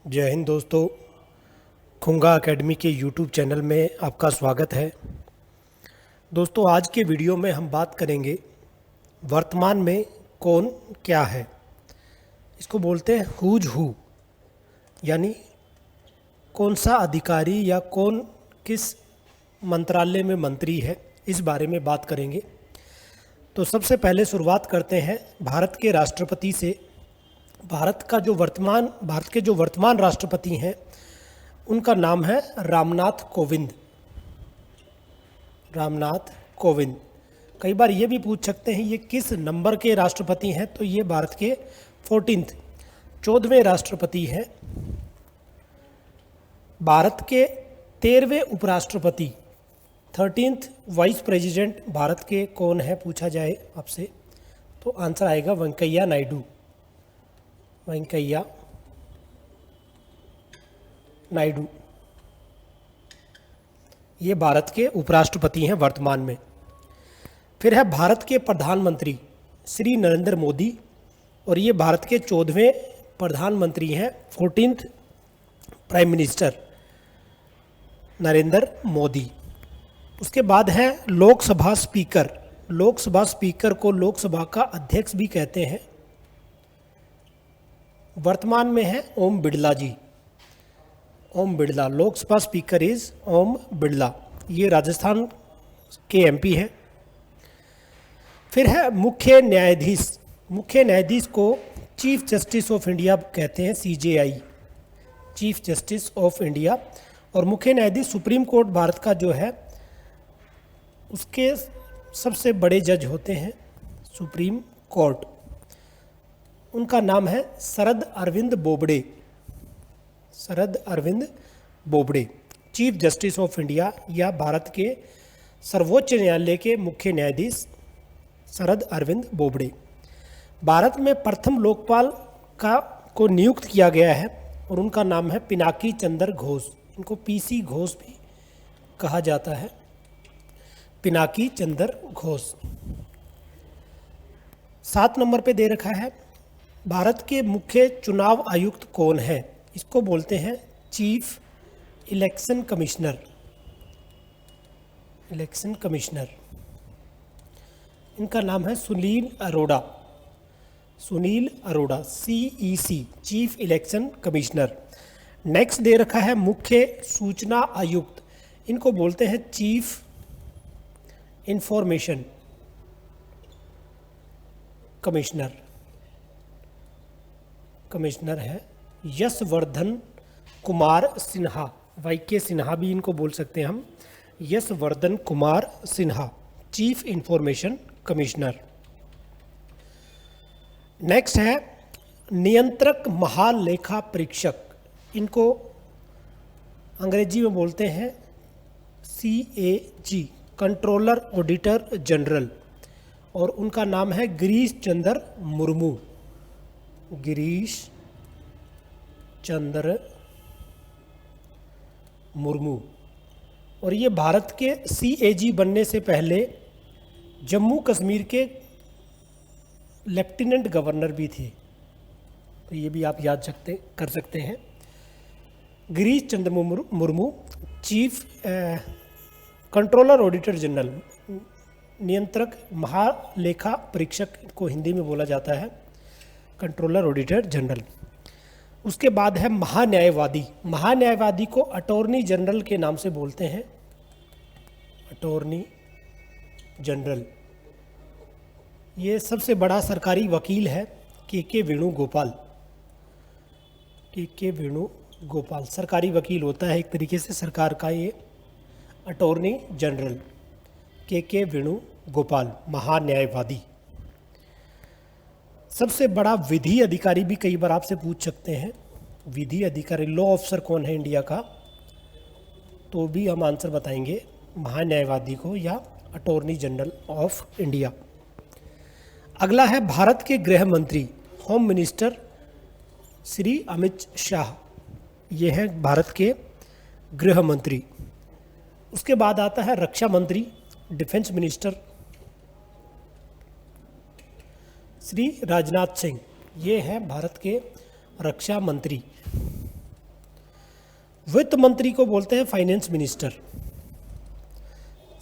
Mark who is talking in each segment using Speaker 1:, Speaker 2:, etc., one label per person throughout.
Speaker 1: जय हिंद दोस्तों। खुंगा एकेडमी के यूट्यूब चैनल में आपका स्वागत है। दोस्तों, आज के वीडियो में हम बात करेंगे वर्तमान में कौन क्या है। इसको बोलते हैं हुज हू, यानी कौन सा अधिकारी या कौन किस मंत्रालय में मंत्री है, इस बारे में बात करेंगे। तो सबसे पहले शुरुआत करते हैं भारत के राष्ट्रपति से। भारत के जो वर्तमान राष्ट्रपति हैं उनका नाम है रामनाथ कोविंद। रामनाथ कोविंद। कई बार ये भी पूछ सकते हैं ये किस नंबर के राष्ट्रपति हैं, तो ये भारत के 14वें राष्ट्रपति हैं। भारत के 13वें उपराष्ट्रपति 13th वाइस प्रेसिडेंट भारत के कौन है पूछा जाए आपसे, तो आंसर आएगा वेंकैया नायडू। वेंकैया नायडू ये भारत के उपराष्ट्रपति हैं वर्तमान में। फिर है भारत के प्रधानमंत्री श्री नरेंद्र मोदी, और ये भारत के 14वें प्रधानमंत्री हैं, 14th prime minister Narendra Modi. उसके बाद है लोकसभा स्पीकर। लोकसभा स्पीकर को लोकसभा का अध्यक्ष भी कहते हैं। वर्तमान में है ओम बिड़ला जी। Om Birla, Lok Sabha speaker is Om Birla. ये राजस्थान के एमपी हैं। फिर है मुख्य न्यायाधीश। मुख्य न्यायाधीश को चीफ जस्टिस ऑफ इंडिया कहते हैं, CJI, chief justice of India. और मुख्य न्यायाधीश सुप्रीम कोर्ट भारत का जो है उसके सबसे बड़े जज होते हैं, सुप्रीम कोर्ट। उनका नाम है Sharad Arvind Bobde. Sharad Arvind Bobde, chief justice of India या भारत के सर्वोच्च न्यायालय के मुख्य न्यायाधीश शरद अरविंद बोबडे। भारत में प्रथम लोकपाल को नियुक्त किया गया है और उनका नाम है पिनाकी चंद्र घोष। इनको पीसी घोष भी कहा जाता है, पिनाकी चंद्र घोष। 7 नंबर पे दे रखा है भारत के मुख्य चुनाव आयुक्त कौन है। इसको बोलते हैं chief election commissioner. Election commissioner, इनका नाम है Sunil Arora. Sunil Arora, CEC, chief election commissioner. Next दे रखा है मुख्य सूचना आयुक्त। इनको बोलते हैं चीफ इंफॉर्मेशन कमिश्नर। कमिश्नर है यशवर्धन कुमार सिन्हा, वाईके सिन्हा भी इनको बोल सकते हैं हम, Yashwardhan Kumar Sinha, chief information commissioner. Next है नियंत्रक महालेखा परीक्षक। इनको अंग्रेजी में बोलते हैं CAG, कंट्रोलर ऑडिटर जनरल, और उनका नाम है गिरीश चंद्र मुर्मू। गिरीश चंद्र मुर्मू। और ये भारत के CAG बनने से पहले जम्मू कश्मीर के लेफ्टिनेंट गवर्नर भी थे, तो ये भी आप याद कर सकते हैं। Girish Chandra Murmu, chief controller auditor general, नियंत्रक महालेखा परीक्षक को हिंदी में बोला जाता है, कंट्रोलर ऑडिटर जनरल। उसके बाद है महान्यायवादी। महान्यायवादी को अटॉर्नी जनरल के नाम से बोलते हैं, अटॉर्नी जनरल। ये सबसे बड़ा सरकारी वकील है के वेणुगोपाल। के वेणुगोपाल सरकारी वकील होता है एक तरीके से सरकार का। ये अटॉर्नी जनरल के वेणुगोपाल, महान्यायवादी। सबसे बड़ा विधि अधिकारी भी कई बार आपसे पूछ सकते हैं, विधि अधिकारी, लॉ ऑफिसर कौन है इंडिया का, तो भी हम आंसर बताएंगे महान्यायवादी को या अटॉर्नी जनरल ऑफ इंडिया। अगला है भारत के गृह मंत्री, होम मिनिस्टर श्री अमित शाह। ये हैं भारत के गृह मंत्री। उसके बाद आता है रक्षा मंत्री, डिफेंस मिनिस्टर श्री राजनाथ सिंह। ये हैं भारत के रक्षा मंत्री। वित्त मंत्री को बोलते हैं फाइनेंस मिनिस्टर।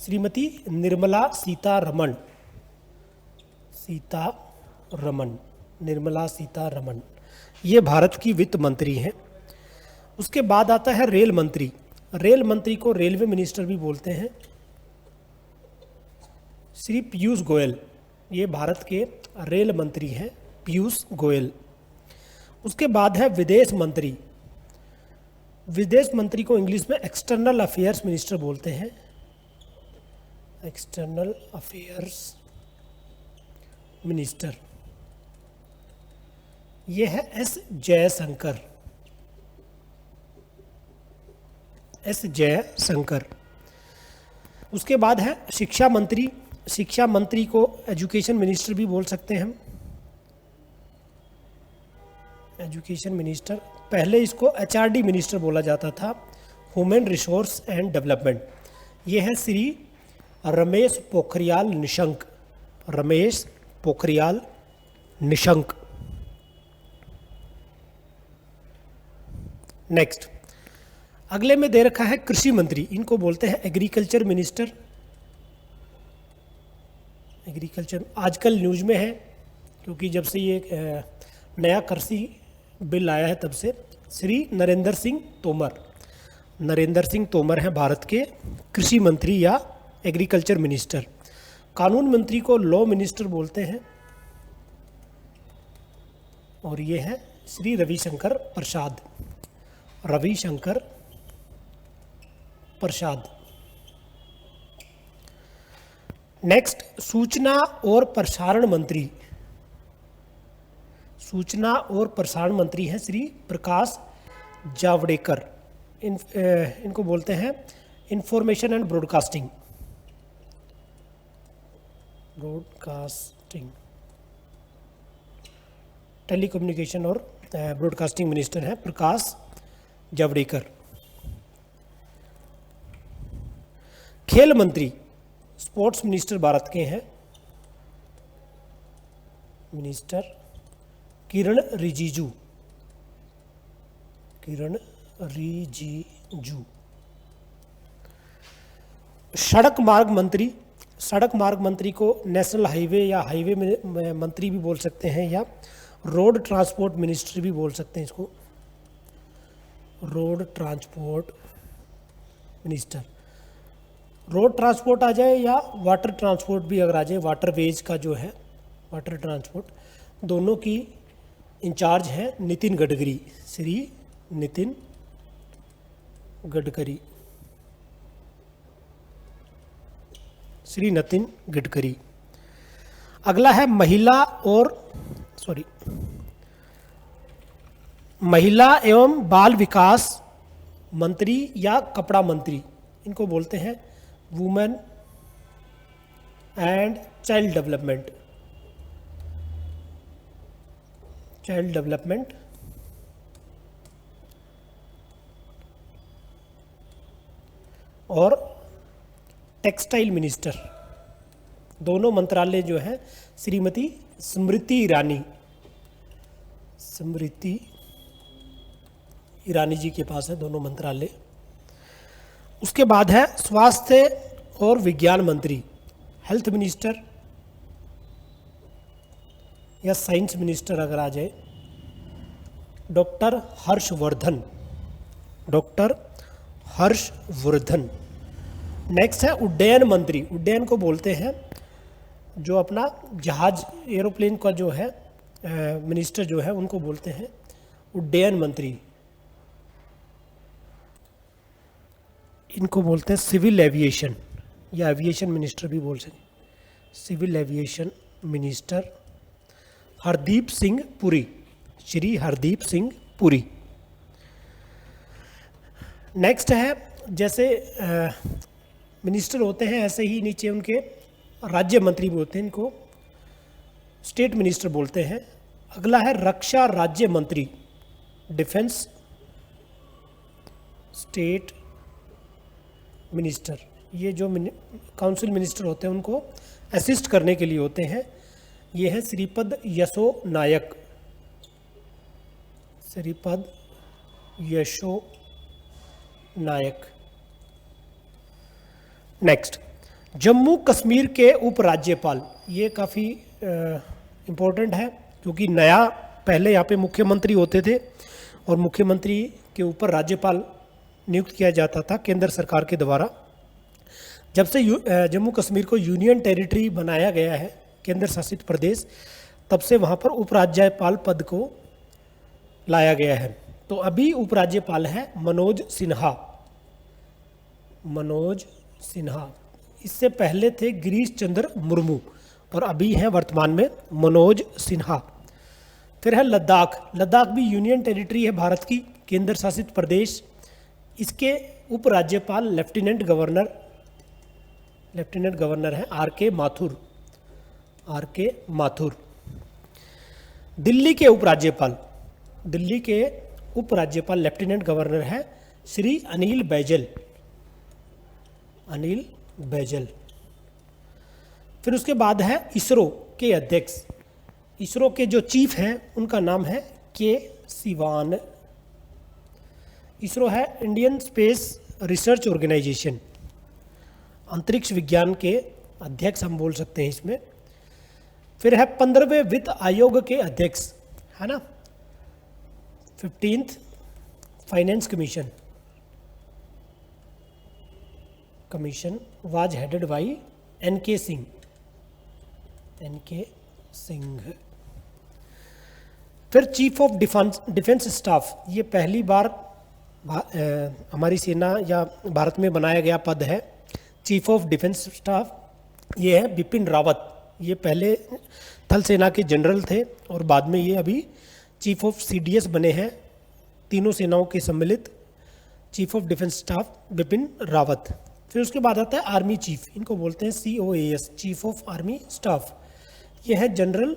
Speaker 1: श्रीमती निर्मला सीतारमण, निर्मला सीतारमण, ये भारत की वित्त मंत्री हैं। उसके बाद आता है रेल मंत्री। रेल मंत्री को रेलवे मिनिस्टर भी बोलते हैं, श्री पीयूष गोयल, ये भारत के रेल मंत्री हैं, पीयूष गोयल। उसके बाद है विदेश मंत्री। विदेश मंत्री को इंग्लिश में एक्सटर्नल अफेयर्स मिनिस्टर बोलते हैं, एक्सटर्नल अफेयर्स मिनिस्टर, ये है एस जयशंकर, एस जयशंकर। उसके बाद है शिक्षा मंत्री। शिक्षा मंत्री को एजुकेशन मिनिस्टर भी बोल सकते हैं हम, एजुकेशन मिनिस्टर। पहले इसको एचआरडी मिनिस्टर बोला जाता था, ह्यूमन रिसोर्स एंड डेवलपमेंट। ये है श्री रमेश पोखरियाल निशंक, रमेश पोखरियाल निशंक। नेक्स्ट, अगले में दे रखा है कृषि मंत्री, इनको बोलते हैं एग्रीकल्चर मिनिस्टर। एग्रीकल्चर आजकल न्यूज़ में है, क्योंकि जब से ये नया कृषि बिल आया है तब से। श्री नरेंद्र सिंह तोमर, नरेंद्र सिंह तोमर हैं भारत के कृषि मंत्री या एग्रीकल्चर मिनिस्टर। कानून मंत्री को लॉ मिनिस्टर बोलते हैं, और ये है श्री रविशंकर प्रसाद, रविशंकर प्रसाद। नेक्स्ट, सूचना और प्रसारण मंत्री। सूचना और प्रसारण मंत्री हैं श्री प्रकाश जावड़ेकर। इनको बोलते हैं इंफॉर्मेशन एंड ब्रॉडकास्टिंग, टेलीकम्युनिकेशन और ब्रॉडकास्टिंग मिनिस्टर हैं प्रकाश जावड़ेकर। खेल मंत्री, स्पोर्ट्स मिनिस्टर भारत के हैं, मिनिस्टर किरण रिजिजू, किरण रिजिजू। सड़क मार्ग मंत्री, सड़क मार्ग मंत्री को नेशनल हाईवे या हाईवे मंत्री भी बोल सकते हैं, या रोड ट्रांसपोर्ट मिनिस्टर भी बोल सकते हैं इसको, road transport minister. Road transport आ जाए या वाटर ट्रांसपोर्ट भी अगर आ जाए, वाटरवेज का जो है वाटर ट्रांसपोर्ट, दोनों की इंचार्ज हैं नितिन गडकरी, श्री नितिन गडकरी, श्री नितिन गडकरी। अगला है महिला एवं बाल विकास मंत्री या कपड़ा मंत्री, इनको बोलते हैं women and child development, child development. और टेक्सटाइल मिनिस्टर, दोनों मंत्रालय जो है श्रीमती स्मृति ईरानी, स्मृति ईरानी जी के पास है दोनों मंत्रालय। उसके बाद है स्वास्थ्य और विज्ञान मंत्री, हेल्थ मिनिस्टर या साइंस मिनिस्टर अगर आ जाए, doctor Harshvardhan, doctor Harshvardhan. Next है उड्डयन मंत्री, उड्डयन को बोलते हैं जो अपना जहाज एरोप्लेन का जो है मिनिस्टर जो है उनको बोलते हैं उड्डयन मंत्री। इनको बोलते हैं सिविल एविएशन या एविएशन मिनिस्टर भी बोल सकते हैं, civil aviation minister Hardeep Singh Puri, Shri Hardeep Singh Puri. Next है, जैसे मिनिस्टर होते हैं ऐसे ही नीचे उनके राज्य मंत्री भी होते हैं, इनको स्टेट मिनिस्टर बोलते हैं। अगला है रक्षा राज्य मंत्री, डिफेंस स्टेट मिनिस्टर। ये जो काउंसिल मिनिस्टर होते हैं उनको असिस्ट करने के लिए होते हैं। ये है श्रीपद यशो नायक, श्रीपद यशो नायक। नेक्स्ट, जम्मू कश्मीर के उपराज्यपाल, ये काफ़ी इम्पोर्टेंट है क्योंकि नया पहले यहाँ पे मुख्यमंत्री होते थे और मुख्यमंत्री के ऊपर राज्यपाल नियुक्त किया जाता था केंद्र सरकार के द्वारा। जब से जम्मू कश्मीर को यूनियन टेरिटरी बनाया गया है, केंद्र शासित प्रदेश, तब से वहाँ पर उपराज्यपाल पद को लाया गया है। तो अभी उपराज्यपाल है मनोज सिन्हा। मनोज सिन्हा, इससे पहले थे गिरीश चंद्र मुर्मू और अभी हैं वर्तमान में मनोज सिन्हा। फिर है लद्दाख। लद्दाख भी यूनियन टेरिटरी है भारत की, केंद्र शासित प्रदेश। इसके उपराज्यपाल लेफ्टिनेंट गवर्नर है आर के माथुर। दिल्ली के उपराज्यपाल लेफ्टिनेंट गवर्नर है श्री अनिल बैजल। फिर उसके बाद है इसरो के अध्यक्ष। इसरो के जो चीफ हैं उनका नाम है के सिवान। इसरो है इंडियन स्पेस रिसर्च ऑर्गेनाइजेशन, अंतरिक्ष विज्ञान के अध्यक्ष हम बोल सकते हैं इसमें। फिर है 15वें वित्त आयोग के अध्यक्ष, है ना, 15th finance commission was headed by NK Singh. फिर चीफ ऑफ डिफेंस स्टाफ, ये पहली बार हमारी सेना या भारत में बनाया गया पद है, चीफ ऑफ डिफेंस स्टाफ। ये है बिपिन रावत। ये पहले थल सेना के जनरल थे और बाद में ये अभी चीफ ऑफ सीडीएस बने हैं, तीनों सेनाओं के सम्मिलित chief of defence staff Bipin Rawat. फिर उसके बाद आता है आर्मी चीफ, इनको बोलते हैं COAS, chief of army staff. ये है general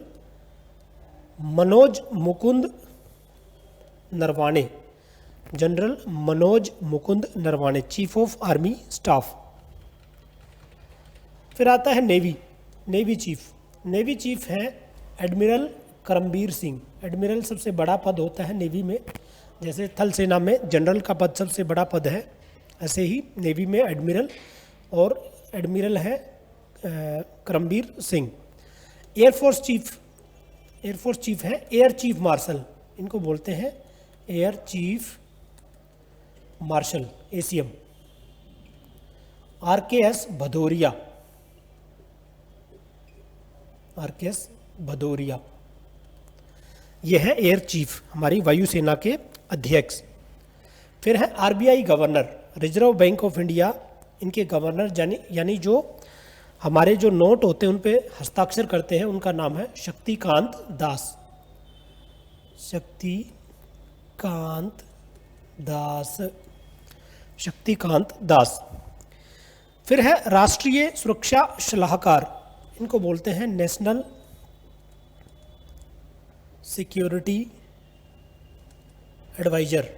Speaker 1: Manoj Mukund Naravane, chief of army staff. फिर आता है नेवी चीफ है एडमिरल करमबीर सिंह। एडमिरल सबसे बड़ा पद होता है नेवी में, जैसे थल सेना में जनरल का पद सबसे बड़ा पद है, ऐसे ही नेवी में एडमिरल है करमबीर सिंह। एयरफोर्स चीफ है एयर चीफ मार्शल, इनको बोलते हैं air chief marshal, ACM। RKS Bhadauria, यह है एयर चीफ, हमारी वायुसेना के अध्यक्ष। फिर है RBI governor, reserve bank of India, इनके गवर्नर यानी जो हमारे जो नोट होते हैं उन पे हस्ताक्षर करते हैं, उनका नाम है शक्तिकांत दास। फिर है राष्ट्रीय सुरक्षा सलाहकार, इनको बोलते हैं national security adviser,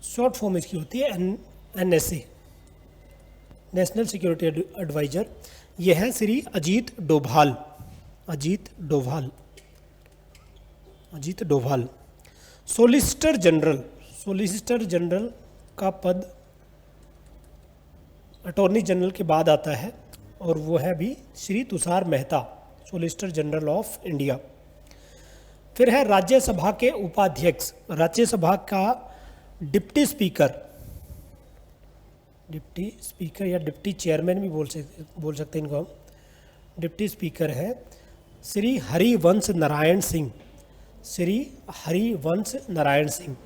Speaker 1: short form इसकी होती है NSA, नेशनल सिक्योरिटी एडवाइजर। यह है श्री अजीत डोभाल। सोलिसिटर जनरल का पद अटॉर्नी जनरल के बाद आता है और वो है भी Shri Tushar Mehta, solicitor general of India. फिर है राज्यसभा के उपाध्यक्ष, राज्यसभा का डिप्टी स्पीकर या डिप्टी चेयरमैन भी बोल सकते हैं इनको हम। डिप्टी स्पीकर है श्री हरिवंश नारायण सिंह।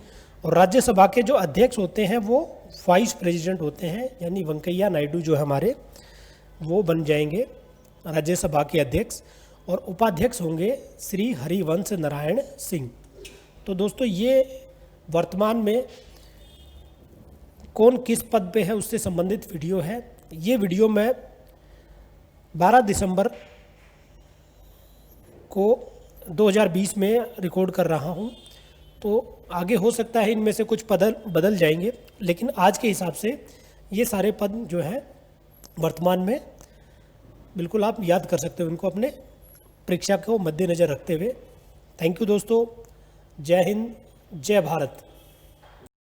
Speaker 1: और राज्यसभा के जो अध्यक्ष होते हैं वो वाइस प्रेसिडेंट होते हैं, यानी वेंकैया नायडू जो हमारे, वो बन जाएंगे राज्यसभा के अध्यक्ष, और उपाध्यक्ष होंगे श्री हरिवंश नारायण सिंह। तो दोस्तों ये वर्तमान में कौन किस पद पे है उससे संबंधित वीडियो है। ये वीडियो मैं 12 दिसंबर को 2020 में रिकॉर्ड कर रहा हूँ, तो आगे हो सकता है इनमें से कुछ पद बदल जाएंगे, लेकिन आज के हिसाब से ये सारे पद जो हैं वर्तमान में बिल्कुल आप याद कर सकते हो इनको अपने परीक्षा को मद्देनज़र रखते हुए। थैंक यू दोस्तों, जय हिंद, जय भारत।